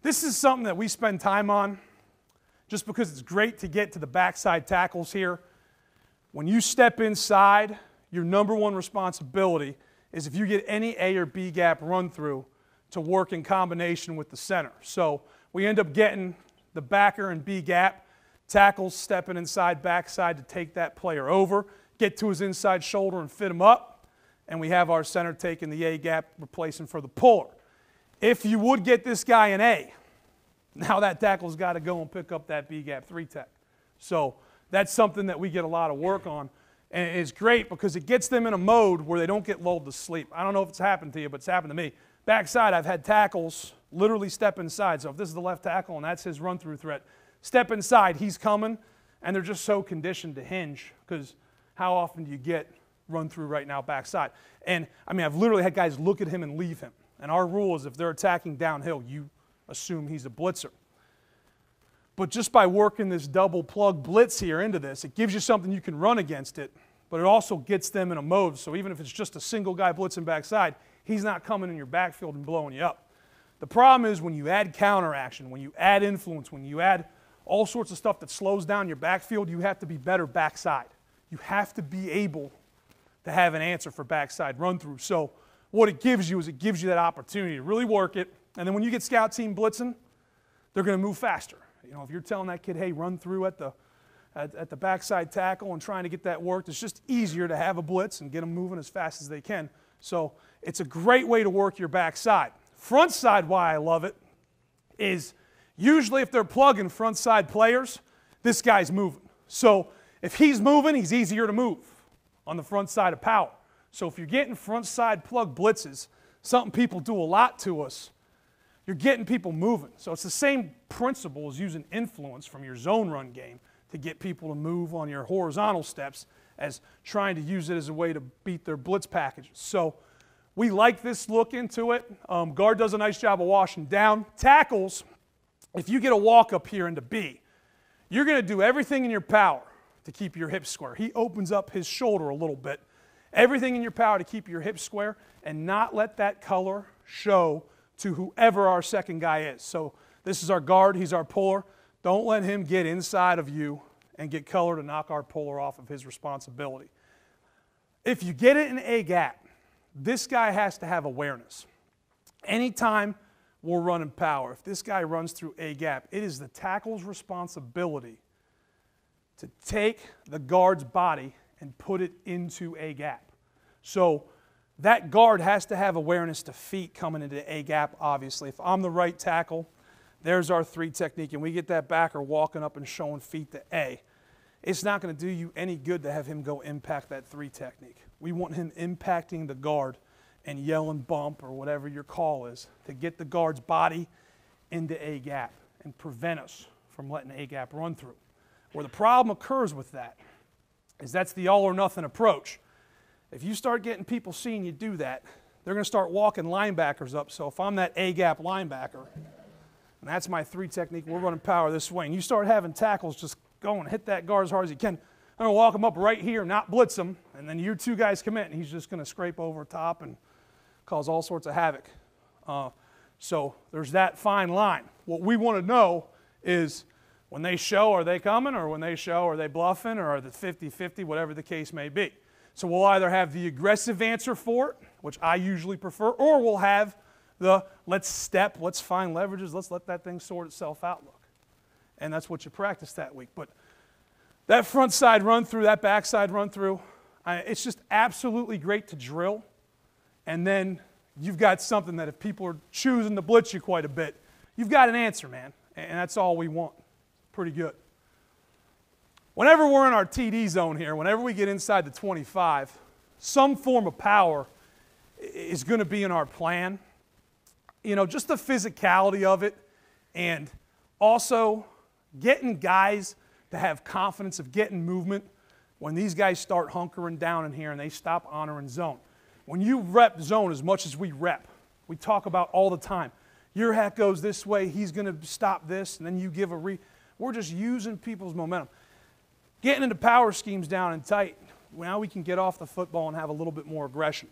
This is something that we spend time on just because it's great to get to the backside tackles here. When you step inside, your number one responsibility is if you get any A or B gap run through to work in combination with the center. So we end up getting the backer and B gap, tackles stepping inside, backside to take that player over, get to his inside shoulder and fit him up, and we have our center taking the A gap, replacing for the puller. If you would get this guy an A, now that tackle's got to go and pick up that B gap 3-tech. So that's something that we get a lot of work on. And it's great because it gets them in a mode where they don't get lulled to sleep. I don't know if it's happened to you, but it's happened to me. Backside, I've had tackles literally step inside. So if this is the left tackle and that's his run-through threat, step inside, he's coming, and they're just so conditioned to hinge because how often do you get run-through right now backside? And, I mean, I've literally had guys look at him and leave him. And our rule is if they're attacking downhill, you assume he's a blitzer. But just by working this double plug blitz here into this, it gives you something you can run against it, but it also gets them in a mode. So even if it's just a single guy blitzing backside, he's not coming in your backfield and blowing you up. The problem is when you add counter action, when you add influence, when you add all sorts of stuff that slows down your backfield, you have to be better backside. You have to be able to have an answer for backside run through. So what it gives you is it gives you that opportunity to really work it. And then when you get scout team blitzing, they're going to move faster. You know, if you're telling that kid, hey, run through at the backside tackle and trying to get that worked, it's just easier to have a blitz and get them moving as fast as they can. So it's a great way to work your backside. Front side, why I love it, is usually if they're plugging front side players, this guy's moving. So if he's moving, he's easier to move on the front side of power. So if you're getting front side plug blitzes, something people do a lot to us, you're getting people moving. So it's the same principle as using influence from your zone run game to get people to move on your horizontal steps as trying to use it as a way to beat their blitz packages. So we like this look into it. Guard does a nice job of washing down. Tackles, if you get a walk up here into B, you're going to do everything in your power to keep your hips square. He opens up his shoulder a little bit. Everything in your power to keep your hips square and not let that color show to whoever our second guy is. So this is our guard, he's our puller. Don't let him get inside of you and get color to knock our puller off of his responsibility. If you get it in A gap, this guy has to have awareness. Anytime we're running power, if this guy runs through A gap, it is the tackle's responsibility to take the guard's body and put it into A gap. So that guard has to have awareness to feet coming into A gap, obviously. If I'm the right tackle, there's our 3 technique, and we get that backer walking up and showing feet to A. It's not going to do you any good to have him go impact that 3 technique. We want him impacting the guard and yelling bump or whatever your call is to get the guard's body into A gap and prevent us from letting A gap run through. Where the problem occurs with that is that's the all or nothing approach. If you start getting people seeing you do that, they're going to start walking linebackers up. So if I'm that A-gap linebacker, and that's my 3 technique, we're running power this way, and you start having tackles just go and hit that guard as hard as you can, I'm going to walk him up right here, not blitz him, and then your 2 guys come in, and he's just going to scrape over top and cause all sorts of havoc. So there's that fine line. What we want to know is when they show, are they coming, or when they show, are they bluffing, or are they 50-50, whatever the case may be. So we'll either have the aggressive answer for it, which I usually prefer, or we'll have the let's step, let's find leverages, let's let that thing sort itself out look. And that's what you practice that week. But that front side run through, that back side run through, it's just absolutely great to drill. And then you've got something that if people are choosing to blitz you quite a bit, you've got an answer, man. And that's all we want. Pretty good. Whenever we're in our TD zone here, whenever we get inside the 25, some form of power is going to be in our plan. You know, just the physicality of it, and also getting guys to have confidence of getting movement when these guys start hunkering down in here and they stop honoring zone. When you rep zone as much as we rep, we talk about all the time, your hack goes this way, he's going to stop this, and then you give a we're just using people's momentum. Getting into power schemes down and tight, now we can get off the football and have a little bit more aggression.